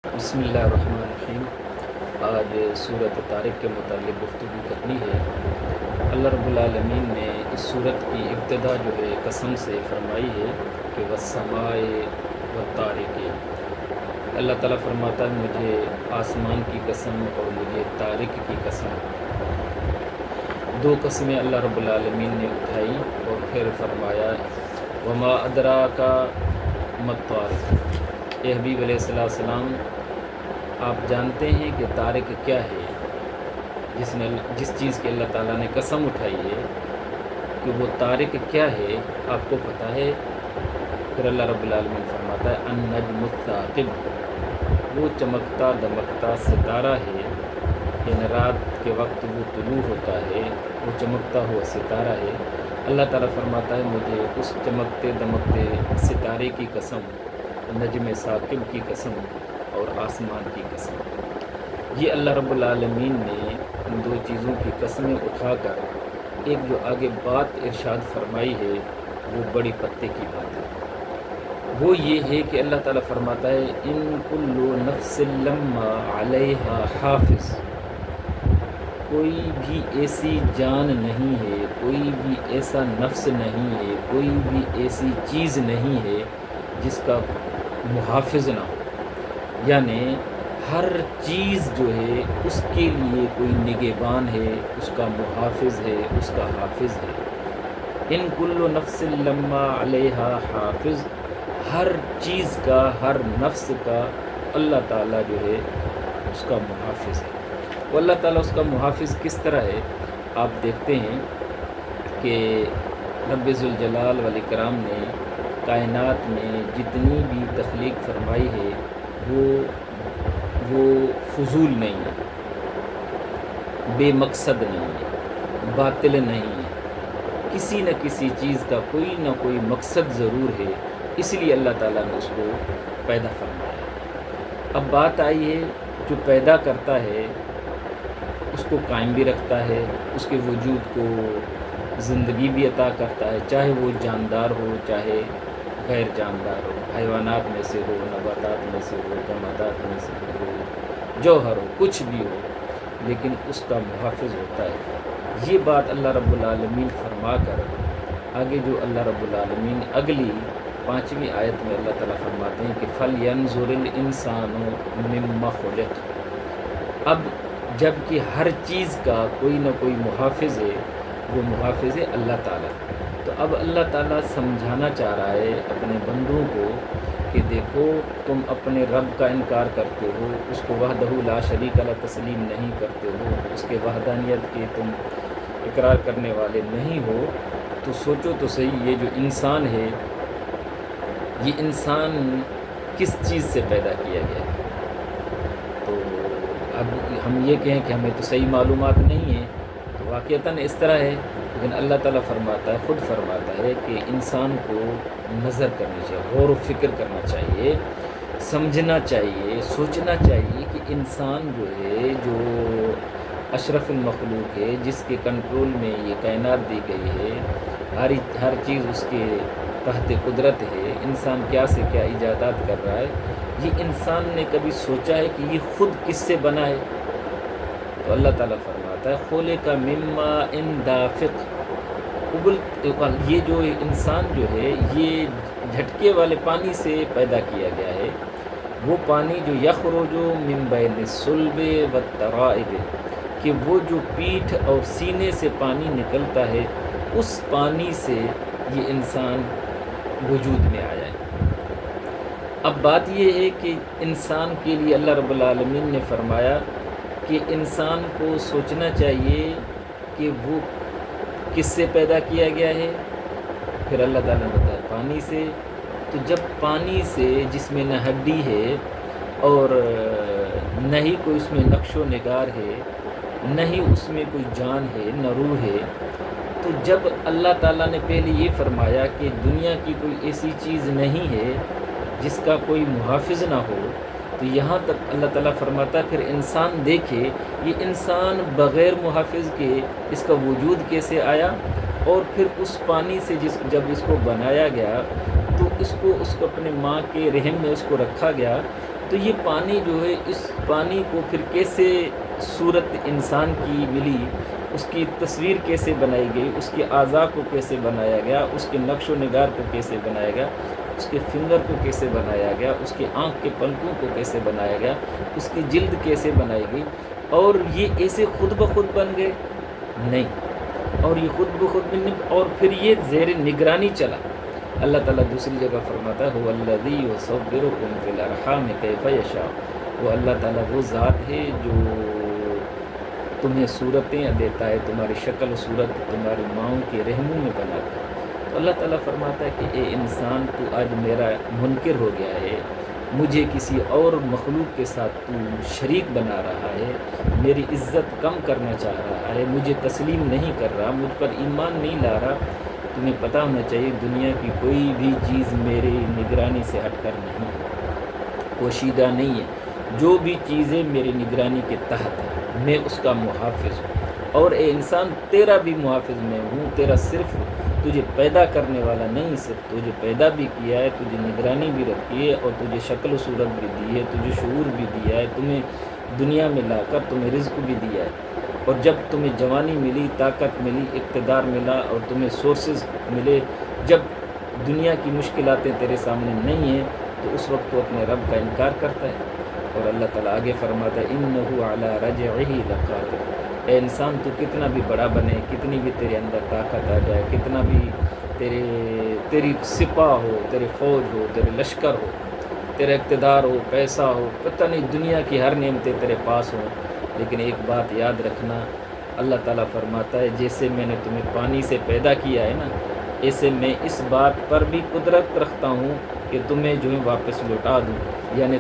بسم اللہ الرحمن الرحیم۔ آج سورۃ طارق کے متعلق گفتگو کرنی ہے۔ اللہ رب العالمین نے اس سورت کی ابتدا جو ہے قسم سے فرمائی ہے کہ والسماء والطارق۔ اللہ تعالیٰ فرماتا ہے مجھے آسمان کی قسم اور مجھے طارق کی قسم۔ دو قسمیں اللہ رب العالمین نے اٹھائی اور پھر فرمایا وما ادراک ما الطارق۔ اے حبیب علیہ السلام، آپ جانتے ہیں کہ طارق کیا ہے؟ جس چیز کی اللہ تعالیٰ نے قسم اٹھائی ہے کہ وہ طارق کیا ہے آپ کو پتہ ہے؟ پھر اللہ رب العالمین فرماتا ہے النجم الثاقب، وہ چمکتا دمکتا ستارہ ہے، یعنی رات کے وقت وہ طلوع ہوتا ہے، وہ چمکتا ہوا ستارہ ہے۔ اللہ تعالیٰ فرماتا ہے مجھے اس چمکتے دمکتے ستارے کی قسم، نجم ثاقب کی قسم اور آسمان کی قسم۔ یہ اللہ رب العالمین نے ان دو چیزوں کی قسمیں اٹھا کر ایک جو آگے بات ارشاد فرمائی ہے وہ بڑی پتے کی بات ہے۔ وہ یہ ہے کہ اللہ تعالیٰ فرماتا ہے ان کل نفس لما علیہا حافظ، کوئی بھی ایسی جان نہیں ہے، کوئی بھی ایسا نفس نہیں ہے، کوئی بھی ایسی چیز نہیں ہے جس کا محافظ نہ ہو، یعنی ہر چیز جو ہے اس کے لیے کوئی نگہبان ہے، اس کا محافظ ہے، اس کا حافظ ہے۔ ان کل نفس لما علیہا حافظ، ہر چیز کا، ہر نفس کا اللہ تعالیٰ جو ہے اس کا محافظ ہے۔ وہ اللہ تعالیٰ اس کا محافظ کس طرح ہے؟ آپ دیکھتے ہیں کہ رب ذوالجلال والاکرام نے کائنات میں جتنی بھی تخلیق فرمائی ہے وہ فضول نہیں ہے، بے مقصد نہیں ہے، باطل نہیں ہے، کسی نہ کسی چیز کا کوئی نہ کوئی مقصد ضرور ہے، اس لیے اللہ تعالیٰ نے اس کو پیدا فرمایا۔ اب بات آئی ہے جو پیدا کرتا ہے اس کو قائم بھی رکھتا ہے، اس کے وجود کو زندگی بھی عطا کرتا ہے، چاہے وہ جاندار ہو چاہے غیر جاندار ہو، حیوانات میں سے ہو، نباتات میں سے ہو، جمادات میں سے ہو، جوہر ہو، کچھ بھی ہو، لیکن اس کا محافظ ہوتا ہے۔ یہ بات اللہ رب العالمین فرما کر آگے جو اللہ رب العالمین اگلی 5ویں آیت میں اللہ تعالیٰ فرماتے ہیں کہ فَلْيَنْظُرِ الْإِنسَانُ مِمَّ خُلِقَ۔ اب جب کہ ہر چیز کا کوئی نہ کوئی محافظ ہے، وہ محافظ ہے اللہ تعالیٰ، تو اب اللہ تعالیٰ سمجھانا چاہ رہا ہے اپنے بندوں کو کہ دیکھو تم اپنے رب کا انکار کرتے ہو، اس کو وحدہ لا شریک لہ تسلیم نہیں کرتے ہو، اس کے وحدانیت کے تم اقرار کرنے والے نہیں ہو، تو سوچو تو صحیح یہ جو انسان ہے یہ انسان کس چیز سے پیدا کیا گیا ہے؟ تو اب ہم یہ کہیں کہ ہمیں تو صحیح معلومات نہیں ہے تو واقعتاً اس طرح ہے، لیکن اللہ تعالیٰ فرماتا ہے، خود فرماتا ہے کہ انسان کو نظر کرنی چاہیے، غور و فکر کرنا چاہیے، سمجھنا چاہیے، سوچنا چاہیے کہ انسان جو ہے جو اشرف المخلوق ہے، جس کے کنٹرول میں یہ کائنات دی گئی ہے، ہر چیز اس کے تحت قدرت ہے، انسان کیا سے کیا ایجادات کر رہا ہے، یہ انسان نے کبھی سوچا ہے کہ یہ خود کس سے بنا ہے؟ تو اللہ تعالیٰ فرماتا ہے خلق من ماء دافق، یہ جو انسان جو ہے یہ جھٹکے والے پانی سے پیدا کیا گیا ہے، وہ پانی جو یخرج من بین الصلب والترائب، کہ وہ جو پیٹھ اور سینے سے پانی نکلتا ہے اس پانی سے یہ انسان وجود میں آیا ہے۔ اب بات یہ ہے کہ انسان کے لیے اللہ رب العالمین نے فرمایا کہ انسان کو سوچنا چاہیے کہ وہ کس سے پیدا کیا گیا ہے، پھر اللہ تعالیٰ نے بتایا پانی سے، تو جب پانی سے جس میں نہ ہڈی ہے اور نہ ہی کوئی اس میں نقش و نگار ہے، نہ ہی اس میں کوئی جان ہے، نہ روح ہے، تو جب اللہ تعالیٰ نے پہلے یہ فرمایا کہ دنیا کی کوئی ایسی چیز نہیں ہے جس کا کوئی محافظ نہ ہو، تو یہاں تک اللہ تعالیٰ فرماتا ہے پھر انسان دیکھے یہ انسان بغیر محافظ کے اس کا وجود کیسے آیا، اور پھر اس پانی سے جب اس کو بنایا گیا تو اس کو اپنے ماں کے رحم میں اس کو رکھا گیا، تو یہ پانی جو ہے، اس پانی کو پھر کیسے صورت انسان کی ملی، اس کی تصویر کیسے بنائی گئی، اس کے اعضاء کو کیسے بنایا گیا، اس کے نقش و نگار کو کیسے بنایا گیا، اس کے فنگر کو کیسے بنایا گیا، اس کے آنکھ کے پلکوں کو کیسے بنایا گیا، اس کی جلد کیسے بنائی گئی، اور یہ ایسے خود بخود بن گئے؟ نہیں، اور یہ خود بخود نہیں، اور پھر یہ زیر نگرانی چلا۔ اللہ تعالیٰ دوسری جگہ فرماتا ہے هو الذی یصورکم فی الارحام کیف یشاء، وہ اللہ تعالیٰ وہ ذات ہے جو تمہیں صورتیں دیتا ہے، تمہاری شکل و صورت تمہاری ماؤں کے رحموں میں بناتا ہے۔ تو اللہ تعالیٰ فرماتا ہے کہ اے انسان، تو آج میرا منکر ہو گیا ہے، مجھے کسی اور مخلوق کے ساتھ تو شریک بنا رہا ہے، میری عزت کم کرنا چاہ رہا ہے، مجھے تسلیم نہیں کر رہا، مجھ پر ایمان نہیں لا رہا۔ تمہیں پتہ ہونا چاہیے دنیا کی کوئی بھی چیز میری نگرانی سے ہٹ کر نہیں ہے، پوشیدہ نہیں ہے۔ جو بھی چیزیں میری نگرانی کے تحت ہیں، میں اس کا محافظ ہوں۔ اور اے انسان، تیرا بھی محافظ میں ہوں، تیرا صرف تجھے پیدا کرنے والا نہیں، صرف تجھے پیدا بھی کیا ہے، تجھے نگرانی بھی رکھی ہے، اور تجھے شکل و صورت بھی دی ہے، تجھے شعور بھی دیا ہے، تمہیں دنیا میں لا کر تمہیں رزق بھی دیا ہے۔ اور جب تمہیں جوانی ملی، طاقت ملی، اقتدار ملا، اور تمہیں سورسز ملے، جب دنیا کی مشکلاتیں تیرے سامنے نہیں ہیں، تو اس وقت تو اپنے رب کا انکار کرتا ہے۔ اور اللہ تعالیٰ آگے فرماتا ہے اِنَّهُ عَلَىٰ رَجْعِهِ لَقَادِرٌ، اے انسان تو کتنا بھی بڑا بنے، کتنی بھی تیرے اندر طاقت آ جائے، کتنا بھی تیری سپاہ ہو، تیرے فوج ہو، تیرے لشکر ہو، تیرا اقتدار ہو، پیسہ ہو، پتہ نہیں دنیا کی ہر نعمتیں تیرے پاس ہوں، لیکن ایک بات یاد رکھنا، اللہ تعالیٰ فرماتا ہے جیسے میں نے تمہیں پانی سے پیدا کیا ہے نا، ایسے میں اس بات پر بھی قدرت رکھتا ہوں کہ تمہیں جو ہے واپس لوٹا دوں، یعنی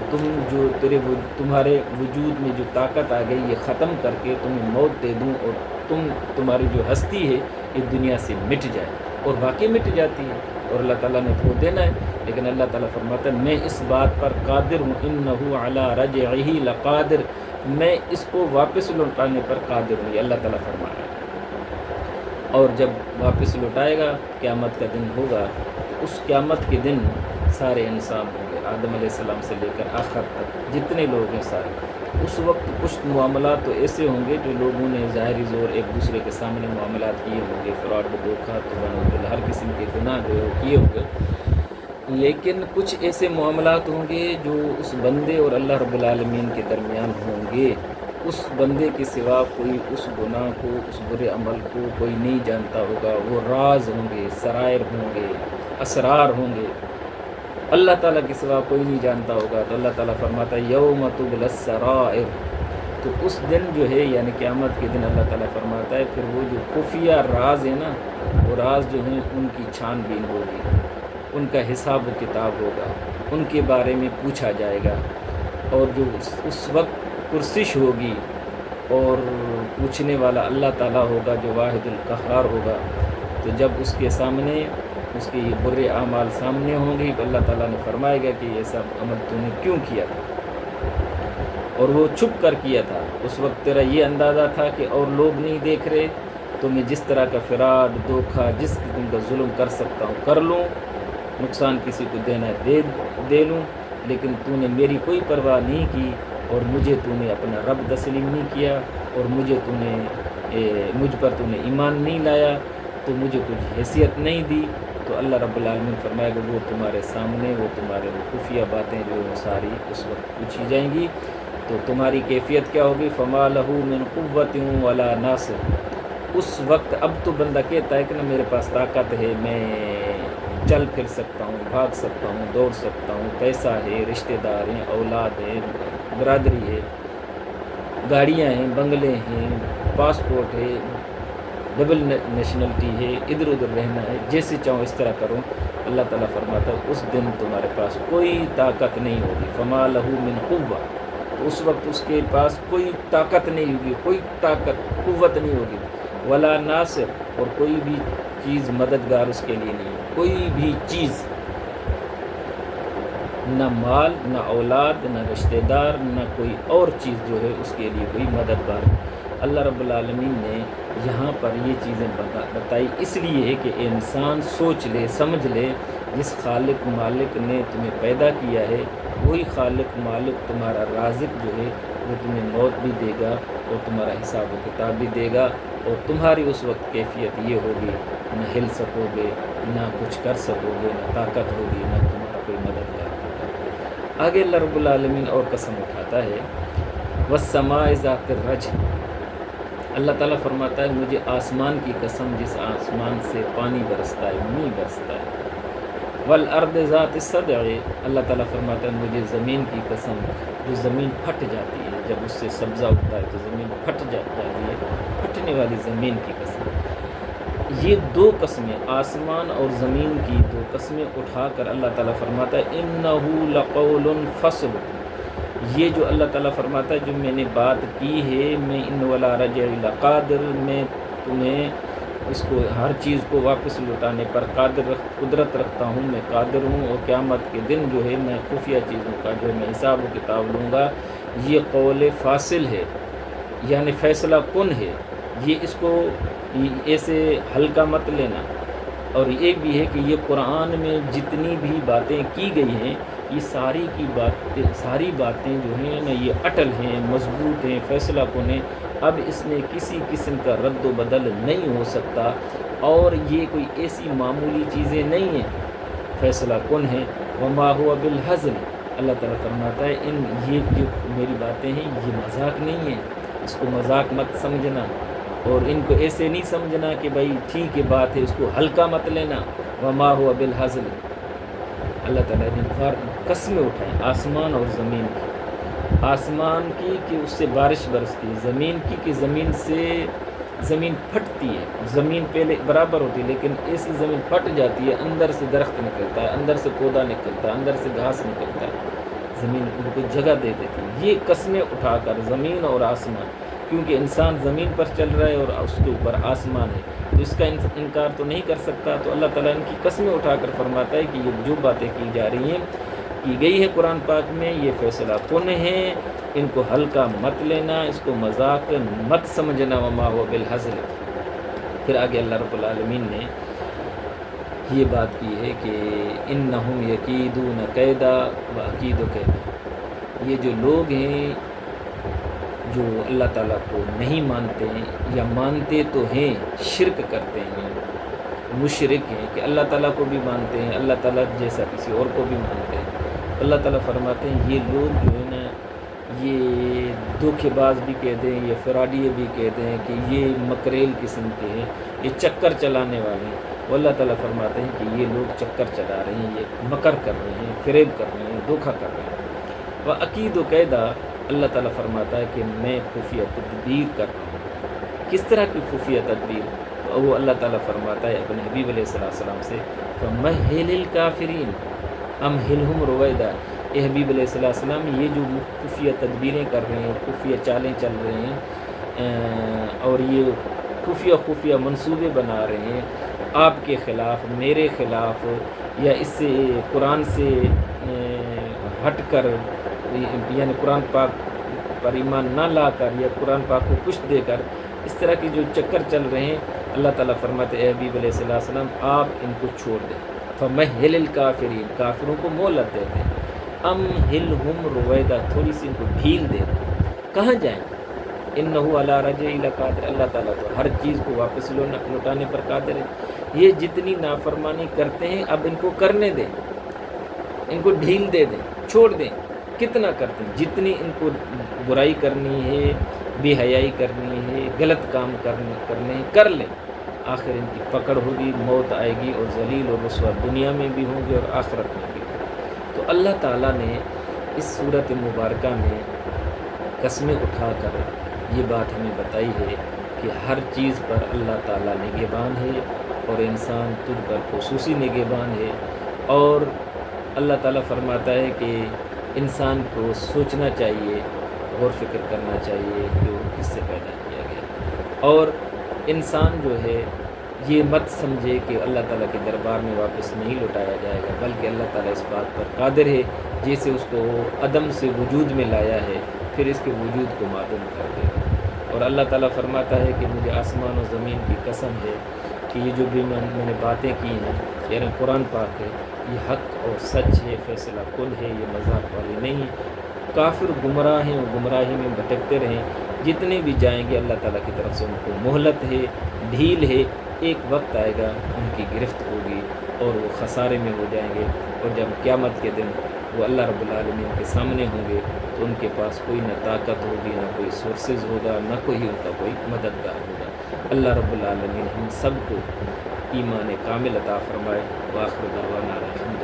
تمہارے وجود میں جو طاقت آ گئی یہ ختم کر کے تمہیں موت دے دوں، اور تمہاری جو ہستی ہے یہ دنیا سے مٹ جائے، اور واقعی مٹ جاتی ہے، اور اللہ تعالیٰ نے تو دینا ہے، لیکن اللہ تعالیٰ فرماتا ہے میں اس بات پر قادر ہوں، اِنَّهُ عَلَىٰ رَجْعِهِ لَقَادِرٌ، میں اس کو واپس لوٹانے پر قادر ہوں، یہ اللہ تعالیٰ فرما رہا ہے۔ اور جب واپس لوٹائے گا، قیامت کا دن ہوگا، تو اس قیامت کے دن سارے انسان ہوں گے، آدم علیہ السلام سے لے کر آخر تک جتنے لوگ ہیں سارے، اس وقت کچھ معاملات تو ایسے ہوں گے جو لوگوں نے ظاہری زور ایک دوسرے کے سامنے معاملات کیے ہوں گے، فراڈ، دھوکہ، تو ہر قسم کے گناہ جو ہے کیے ہوں گے، لیکن کچھ ایسے معاملات ہوں گے جو اس بندے اور اللہ رب العالمین کے درمیان ہوں گے، اس بندے کے سوا کوئی اس گناہ کو، اس برے عمل کو کوئی نہیں جانتا ہوگا، وہ راز ہوں گے، سرائر ہوں گے، اسرار ہوں گے، اللہ تعالیٰ کے سوا کوئی نہیں جانتا ہوگا۔ تو اللہ تعالیٰ فرماتا ہے یوم تبلی السرائر، تو اس دن جو ہے یعنی قیامت کے دن اللہ تعالیٰ فرماتا ہے پھر وہ جو خفیہ راز ہیں نا، وہ راز جو ہیں ان کی چھان بین ہوگی، ان کا حساب و کتاب ہوگا، ان کے بارے میں پوچھا جائے گا، اور جو اس وقت پرسش ہوگی، اور پوچھنے والا اللہ تعالیٰ ہوگا جو واحد القہار ہوگا۔ تو جب اس کے سامنے اس کے یہ برے اعمال سامنے ہوں گے، تو اللہ تعالیٰ نے فرمائے گا کہ یہ سب عمل تو نے کیوں کیا تھا، اور وہ چھپ کر کیا تھا، اس وقت تیرا یہ اندازہ تھا کہ اور لوگ نہیں دیکھ رہے، تو میں جس طرح کا فراڈ، دھوکہ، جس قسم کا ظلم کر سکتا ہوں کر لوں، نقصان کسی کو دینا ہے دے لوں، لیکن تو نے میری کوئی پرواہ نہیں کی، اور مجھے تو نے اپنا رب تسلیم نہیں کیا، اور مجھ پر تو نے ایمان نہیں لایا، تو مجھے کچھ حیثیت نہیں دی۔ تو اللہ رب العالمین فرمائے گا وہ تمہارے سامنے، وہ تمہارے خفیہ باتیں جو وہ ساری اس وقت پوچھی جائیں گی، تو تمہاری کیفیت کیا ہوگی؟ فما لہ من قوت ولا ناصر، اس وقت اب تو بندہ کہتا ہے کہ نا میرے پاس طاقت ہے، میں چل پھر سکتا ہوں، بھاگ سکتا ہوں، دوڑ سکتا ہوں، پیسہ ہے، رشتہ دار ہیں، اولاد ہیں، برادری ہے، گاڑیاں ہیں، بنگلے ہیں، پاسپورٹ ہے، ڈبل نیشنلٹی ہے، ادھر ادھر رہنا ہے، جیسے چاہوں اس طرح کروں۔ اللہ تعالیٰ فرماتا ہے اس دن تمہارے پاس کوئی طاقت نہیں ہوگی، فما لہ من قوہ، تو اس وقت اس کے پاس کوئی طاقت نہیں ہوگی، کوئی طاقت، قوت نہیں ہوگی، ولا ناصر، اور کوئی بھی چیز مددگار اس کے لیے نہیں ہے، کوئی بھی چیز، نہ مال، نہ اولاد، نہ رشتہ دار، نہ کوئی اور چیز جو ہے اس کے لیے کوئی مددگار۔ اللہ رب العالمین نے یہاں پر یہ چیزیں بتائی اس لیے ہے کہ انسان سوچ لے، سمجھ لے، جس خالق مالک نے تمہیں پیدا کیا ہے وہی خالق مالک تمہارا رازق جو ہے وہ تمہیں موت بھی دے گا اور تمہارا حساب و کتاب بھی دے گا، اور تمہاری اس وقت کیفیت یہ ہوگی نہ ہل سکو گے، نہ کچھ کر سکو گے، نہ طاقت ہوگی، نہ تمہارا کوئی مددگار ہوگا۔ آگے اللہ رب العالمین اور قسم اٹھاتا ہے، والسماء ذات الرجع، اللہ تعالیٰ فرماتا ہے مجھے آسمان کی قسم جس آسمان سے پانی برستا ہے، میਂہ برستا ہے، والارض ذات الصدع، اللہ تعالیٰ فرماتا ہے مجھے زمین کی قسم جو زمین پھٹ جاتی ہے، جب اس سے سبزہ اگتا ہے تو زمین پھٹ جاتی ہے، پھٹنے والی زمین کی قسم۔ یہ دو قسمیں، آسمان اور زمین کی دو قسمیں اٹھا کر اللہ تعالیٰ فرماتا ہے انہ لقول فصل، یہ جو اللہ تعالیٰ فرماتا ہے جو میں نے بات کی ہے، میں ان ولا رجع لقادر، میں تمہیں اس کو ہر چیز کو واپس لوٹانے پر قدرت رکھتا ہوں، میں قادر ہوں، اور قیامت کے دن جو ہے میں خفیہ چیزوں کا جو ہے میں حساب و کتاب لوں گا۔ یہ قول فاصل ہے، یعنی فیصلہ کن ہے، یہ اس کو ایسے ہلکا مت لینا۔ اور ایک بھی ہے کہ یہ قرآن میں جتنی بھی باتیں کی گئی ہیں، یہ ساری باتیں جو ہیں نا یہ اٹل ہیں، مضبوط ہیں، فیصلہ کن ہیں، اب اس میں کسی قسم کا رد و بدل نہیں ہو سکتا، اور یہ کوئی ایسی معمولی چیزیں نہیں ہیں، فیصلہ کن ہیں۔ وما هو بالهزل، اللہ تعالیٰ فرماتا ہے یہ جو میری باتیں ہیں یہ مذاق نہیں ہے، اس کو مذاق مت سمجھنا، اور ان کو ایسے نہیں سمجھنا کہ بھائی ٹھیک ہے بات ہے، اس کو ہلکا مت لینا۔ وما هو بالهزل، اللہ تعالیٰ نے قسمیں اٹھائیں آسمان اور زمین کی، آسمان کی کہ اس سے بارش برستی ہے، زمین کی کہ زمین پھٹتی ہے، زمین پہلے برابر ہوتی ہے لیکن ایسی زمین پھٹ جاتی ہے، اندر سے درخت نکلتا ہے، اندر سے پودا نکلتا ہے، اندر سے گھاس نکلتا ہے، زمین ان کو جگہ دے دیتی ہے۔ یہ قسمیں اٹھا کر زمین اور آسمان، کیونکہ انسان زمین پر چل رہا ہے اور اس کے اوپر آسمان ہے تو اس کا انکار تو نہیں کر سکتا، تو اللہ تعالیٰ ان کی قسمیں اٹھا کر فرماتا ہے کہ یہ جو باتیں کی جا رہی ہیں، کی گئی ہے قرآن پاک میں، یہ فیصلہ کن ہیں، ان کو ہلکا مت لینا، اس کو مذاق مت سمجھنا۔ وما هو بالهزل، پھر آگے اللہ رب العالمین نے یہ بات کی ہے کہ انہم یکیدون کیدا واکید کیدا، یہ جو لوگ ہیں جو اللہ تعالیٰ کو نہیں مانتے ہیں یا مانتے تو ہیں شرک کرتے ہیں، مشرک ہیں کہ اللہ تعالیٰ کو بھی مانتے ہیں، اللہ تعالیٰ جیسا کسی اور کو بھی مانتے ہیں، اللہ تعالیٰ فرماتے ہیں یہ لوگ جو ہے نا یہ دھوکے باز بھی کہہ دیں، یہ فراڈیے بھی کہہ دیں کہ یہ مکریل قسم کے ہیں، یہ چکر چلانے والے ہیں، وہ اللہ تعالیٰ فرماتے ہیں کہ یہ لوگ چکر چلا رہے ہیں، یہ مکر کر رہے ہیں، فریب کر رہے ہیں، دھوکہ کر رہے ہیں۔ وعقید و قیدا، اللہ تعالیٰ فرماتا ہے کہ میں خفیہ تدبیر کر رہا ہوں۔ کس طرح کی خفیہ تدبیر؟ وہ اللہ تعالیٰ فرماتا ہے اپنے حبیب علیہ السلام سے، فَمَهِّلِ الْكَافِرِينَ أَمْهِلْهُمْ رُوَيْدًا، اے حبیب علیہ السلام یہ جو خفیہ تدبیریں کر رہے ہیں، خفیہ چالیں چل رہے ہیں، اور یہ خفیہ منصوبے بنا رہے ہیں آپ کے خلاف، میرے خلاف، یا اس سے قرآن سے ہٹ کر، یعنی قرآن پاک پر ایمان نہ لا کر یا قرآن پاک کو کچھ دے کر، اس طرح کی جو چکر چل رہے ہیں، اللہ تعالیٰ فرماتے اے حبیب علیہ السلام آپ ان کو چھوڑ دیں۔ فَمَهِّلِ الْكَافِرِينَ، کافروں کو مہلت دے دیں، أَمْهِلْهُمْ رُوَيْدًا، تھوڑی سی ان کو ڈھیل دے دیں، کہاں جائیں؟ إِنَّهُ عَلَىٰ رَجْعِهِ لَقَادِرٌ، اللہ تعالیٰ تو ہر چیز کو واپس لوٹانے پر قادر ہے۔ یہ جتنی نافرمانی کرتے ہیں اب ان کو کرنے دیں، ان کو ڈھیل دے دیں، چھوڑ دیں۔ کتنا کرتے ہیں؟ جتنی ان کو برائی کرنی ہے، بے حیائی کرنی ہے، غلط کام کرنے ہیں، کر لیں، آخر ان کی پکڑ ہوگی، موت آئے گی، اور ذلیل اور رسوا دنیا میں بھی ہوں گے اور آخرت میں بھی ہوں گے۔ تو اللہ تعالیٰ نے اس صورت مبارکہ میں قسمیں اٹھا کر یہ بات ہمیں بتائی ہے کہ ہر چیز پر اللہ تعالیٰ نگہبان ہے، اور انسان تجھ پر خصوصی نگہبان ہے، اور اللہ تعالیٰ فرماتا ہے کہ انسان کو سوچنا چاہیے، غور فکر کرنا چاہیے کہ وہ کس سے پیدا کیا گیا، اور انسان جو ہے یہ مت سمجھے کہ اللہ تعالیٰ کے دربار میں واپس نہیں لوٹایا جائے گا، بلکہ اللہ تعالیٰ اس بات پر قادر ہے، جیسے اس کو عدم سے وجود میں لایا ہے پھر اس کے وجود کو معدوم کر دے گا۔ اور اللہ تعالیٰ فرماتا ہے کہ مجھے آسمان و زمین کی قسم ہے کہ یہ جو بھی میں نے باتیں کی ہیں، یعنی قرآن پاک ہے، یہ حق اور سچ ہے، فیصلہ کن ہے، یہ مذاق والی نہیں ہے۔ کافر گمراہ ہیں، وہ گمراہی میں بھٹکتے رہیں، جتنے بھی جائیں گے اللہ تعالیٰ کی طرف سے ان کو مہلت ہے، ڈھیل ہے، ایک وقت آئے گا ان کی گرفت ہوگی اور وہ خسارے میں ہو جائیں گے، اور جب قیامت کے دن وہ اللہ رب العالمین کے سامنے ہوں گے تو ان کے پاس کوئی نہ طاقت ہوگی، نہ کوئی سورسز ہوگا، نہ کوئی ان کا کوئی مددگار ہوگا۔ اللہ رب العالمین ہم سب کو ایمان کامل عطا فرمائے۔ وآخر دعوانا الحمد